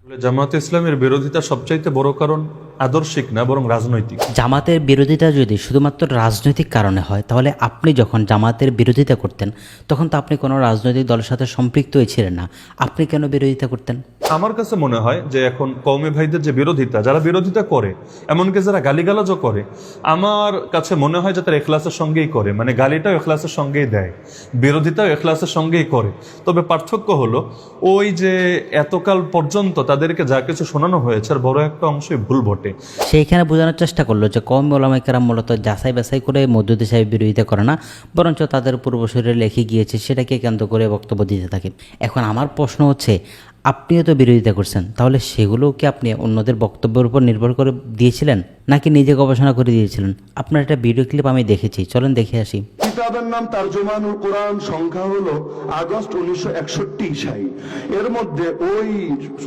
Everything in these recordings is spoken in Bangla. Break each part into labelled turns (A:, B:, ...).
A: জামায়াতে ইসলামের বিরোধিতা সবচাইতে বড় কারণ আদর্শিক না বরং রাজনৈতিক।
B: জামাতের বিরোধিতা যদি শুধুমাত্র রাজনৈতিক কারণে হয়, তাহলে আপনি যখন জামাতের বিরোধিতা করতেন তখন তো আপনি কোনো রাজনৈতিক দলের সাথে সম্পৃক্তই ছিলেন না, আপনি কেন বিরোধিতা করতেন?
A: আমার কাছে মনে হয় যে এখন কওমি ভাইদের যে বিরোধিতা, যারা বিরোধিতা করে, এমনকি যারা গালিগালাজও করে, আমার কাছে মনে হয় যে তারা এখলাসের সঙ্গেই করে, মানে গালিটাও এখলাসের সঙ্গেই দেয়, বিরোধিতাও এখলাসের সঙ্গেই করে। তবে পার্থক্য হলো ওই যে এতকাল পর্যন্ত তাদেরকে যা কিছু শোনানো হয়েছে আর বড় একটা অংশই ভুল বটে।
B: সেইখানে বোঝানোর চেষ্টা করলো যে কওমি ওলামায়ে কেরাম মূলত যাচাই বাছাই করে মওদুদী সাহেব বিরোধিতা করে না, বরঞ্চ তাদের পূর্বসূরীরা লিখে গিয়েছে সেটাকে কেন্দ্র করে বক্তব্য দিতে থাকে। এখন আমার প্রশ্ন হচ্ছে, আপনিও তো বিরোধিতা করছেন, তাহলে সেগুলো কি আপনি অন্যদের বক্তব্যের উপর নির্ভর করে দিয়েছিলেন নাকি নিজে গবেষণা করে দিয়েছিলেন? আপনার একটা ভিডিও ক্লিপ আমি দেখেছি, চলেন দেখে আসি।
C: কিতাবের নাম তারজমানুল কোরআন, সংখ্যা হলো আগস্ট 1961 ইসাই। এর মধ্যে ওই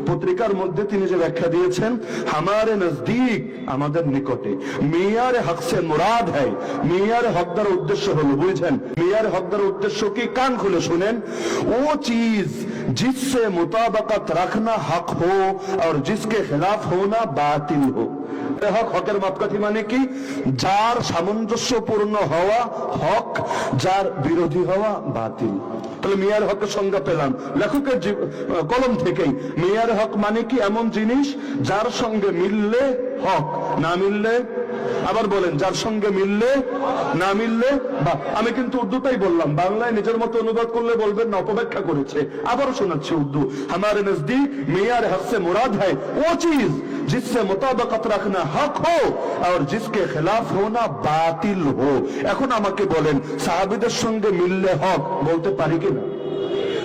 C: পত্রিকার মধ্যে তিনি যে ব্যাখ্যা দিয়েছেন, হামারে নজদীক, আমাদের নিকটে, মিয়ারে হক সে মুরাদ হ্যায়, মিয়ারে হক দ্বারা উদ্দেশ্য হলো, বুঝছেন মিয়ারে হক দ্বারা উদ্দেশ্য কি? কান খুলে শুনেন। ও চিজ जिससे मुताबकत रखना हक हो और जिसके खिलाफ होना बातिल हो। হক, হকের মাপকাঠি মানে কি? যার সামঞ্জস্যপূর্ণ হওয়া হক, যার বিরোধী হওয়া বাতিল। তাহলে মিয়ার হকের সংজ্ঞা পেলাম লেখকের কলম থেকেই। মিয়ার হক মানে কি? এমন জিনিস যার সঙ্গে মিললে হক, না মিললে, আবার বলেন, যার সঙ্গে মিললে, না মিললে। বা আমি কিন্তু উর্দুটাই বললাম, বাংলায় নিজের মতো অনুবাদ করলে বলবেন না অপব্যাখ্যা করেছে। আবারও শোনাচ্ছি উর্দু। हमारे नजदीक मियार हक से मुराद है वो चीज जिससे मुताबिकत रखना हक हो और जिसके खिलाफ होना बातिल हो। এখন আমাকে বলেন, সাহাবীদের সঙ্গে মিললে হক বলতে পারি কিনা?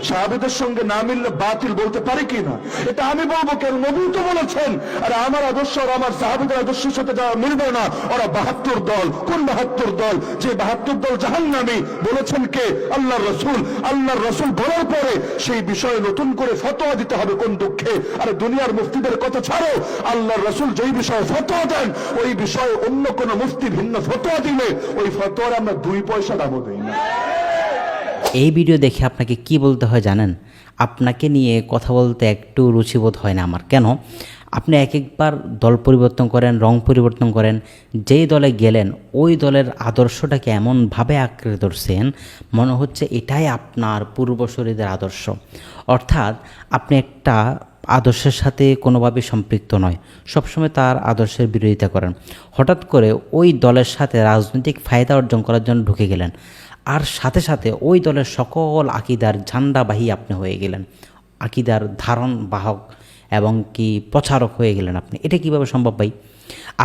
C: সাহাবীদের সঙ্গে না মিললে বাতিল বলতে পারি কিনা? এটা আমি বলবো কেন? নবী তো বলেছেন। আর আমার আদর্শ আর আমার সাহাবীদের আদর্শের সাথে যারা মিলবে না, ওরা 72 দল। কোন 72 দল? যে 72 দল জাহান্নামী বলেছেন কে? আল্লাহর রাসূল। আল্লাহর রাসূল বলার পরে সেই বিষয়ে নতুন করে ফতোয়া দিতে হবে কোন দুঃখে? আরে দুনিয়ার মুফতিদের কথা ছাড়ো, আল্লাহর রাসূল যেই বিষয়ে ফতোয়া দেন ওই বিষয়ে অন্য কোন মুফতি ভিন্ন ফতোয়া দিলে ওই ফতোয়ার আমরা 2 পয়সা দামও দেই না।
B: এই ভিডিও দেখে আপনাকে কি বলতে হয় জানেন? আপনাকে নিয়ে কথা বলতে একটু রুচিবোধ হয় না আমার। কেন? আপনি এক একবার দল পরিবর্তন করেন, রং পরিবর্তন করেন, যেই দলে গেলেন ওই দলের আদর্শটাকে এমনভাবে আঁকড়ে ধরছেন মনে হচ্ছে এটাই আপনার পূর্বসূরীদের আদর্শ। অর্থাৎ আপনি একটা আদর্শের সাথে কোনোভাবে সম্পৃক্ত নয়, সবসময় তার আদর্শের বিরোধিতা করেন। হঠাৎ করে ওই দলের সাথে রাজনৈতিক ফায়দা অর্জন করার জন্য ঢুকে গেলেন, আর সাথে সাথে ওই দলের সকল আকিদার ঝান্ডাবাহী আপনি হয়ে গেলেন, আকিদার ধারণ বাহক এবং কি প্রচারক হয়ে গেলেন আপনি। এটা কিভাবে সম্ভব ভাই?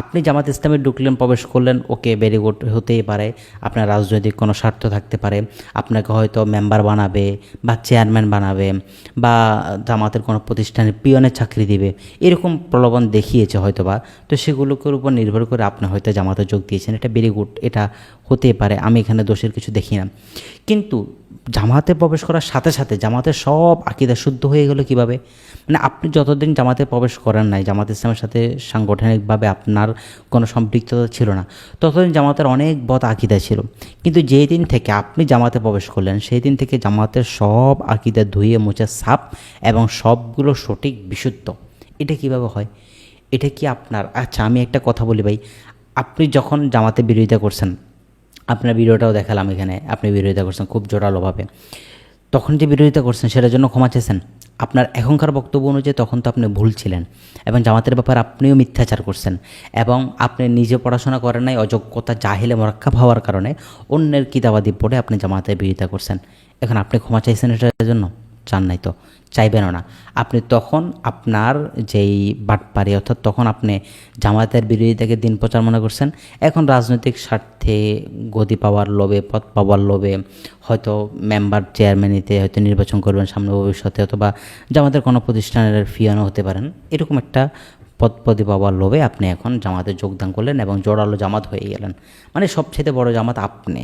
B: আপনি জামাত ইসলামে ঢুকলেন, প্রবেশ করলেন, ওকে ভেরি গুড, হতেই পারে আপনার রাজনৈতিক কোনো স্বার্থ থাকতে পারে, আপনাকে হয়তো মেম্বার বানাবে বা চেয়ারম্যান বানাবে বা জামাতের কোনো প্রতিষ্ঠানে পিয়নের চাকরি দিবে, এরকম প্রলোভন দেখিয়েছে হয়তো বা। তো সেগুলোর উপর নির্ভর করে আপনি হয়তো জামাতে যোগ দিয়েছেন, এটা ভেরি গুড, এটা হতেই পারে, আমি এখানে দোষের কিছু দেখি না। কিন্তু জামাতে প্রবেশ করার সাথে সাথে জামাতের সব আকিদা শুদ্ধ হয়ে গেল কিভাবে? মানে আপনি যতদিন জামাতে প্রবেশ করেন নাই, জামাত ইসলামের সাথে সাংগঠনিকভাবে আপনার কোনো সম্পৃক্ততা ছিল না, ততদিন জামাতের অনেক বদ আকিদা ছিল। কিন্তু যেই দিন থেকে আপনি জামাতে প্রবেশ করলেন সেই দিন থেকে জামাতের সব আকিদা ধুয়ে মুছে সাফ এবং সবগুলো সঠিক বিশুদ্ধ। এটা কিভাবে হয়? এটা কি আপনার? আচ্ছা আমি একটা কথা বলি ভাই, আপনি যখন জামাতে বিরোধিতা করছেন, আপনার ভিডিওটাও দেখালাম এখানে, আপনি বিরোধিতা করছেন খুব জোরালোভাবে, তখন যে বিরোধিতা করছেন সেটার জন্য ক্ষমা চেয়েছেন। আপনার এখনকার বক্তব্য অনুযায়ী তখন তো আপনি ভুল ছিলেন এবং জামাতের ব্যাপারে আপনিও মিথ্যাচার করছেন এবং আপনি নিজে পড়াশোনা করেন নাই, অযোগ্যতা জাহিলে মোরাক্কাব হওয়ার কারণে অন্যের কিতাবাদি পড়ে আপনি জামাতের বিরোধিতা করছেন। এখন আপনি ক্ষমা চাইছেন এটার জন্য? চান নাই তো, চাইবেনও না। আপনি তখন আপনার যেই বাটপারি, অর্থাৎ তখন আপনি জামায়াতের বিরোধিতাকে দিন প্রচার মনে করছেন, এখন রাজনৈতিক স্বার্থে গদি পাওয়ার লোভে, পদ পাওয়ার লোভে হয়তো মেম্বার চেয়ারম্যানিতে হয়তো নির্বাচন করবেন সামনে ভবিষ্যতে, অথবা জামাতের কোনো প্রতিষ্ঠানের ফিয়ানো হতে পারেন, এরকম একটা পদপদে পাওয়ার লোভে আপনি এখন জামাতে যোগদান করলেন এবং জোরালো জামাত হয়ে গেলেন। মানে সবচেয়ে বড় জামাত আপনি,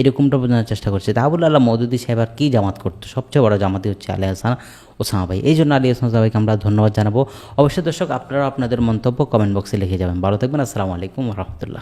B: এরকমটা বোঝানোর চেষ্টা করছে। তা আবুল আল্লাহ মওদুদী সাহেব আর কী জামাত করতো? সবচেয়ে বড় জামাতই হচ্ছে আলী হাসান ওসামা ভাই। এই জন্য আলী হাসান ওসামা ভাইকে আমরা ধন্যবাদ জানাবো। অবশ্যই দর্শক আপনারা আপনাদের মন্তব্য কমেন্ট বক্সে লিখে যাবেন। ভালো থাকবেন। আসসালামু আলাইকুম রহমতুল্লাহ।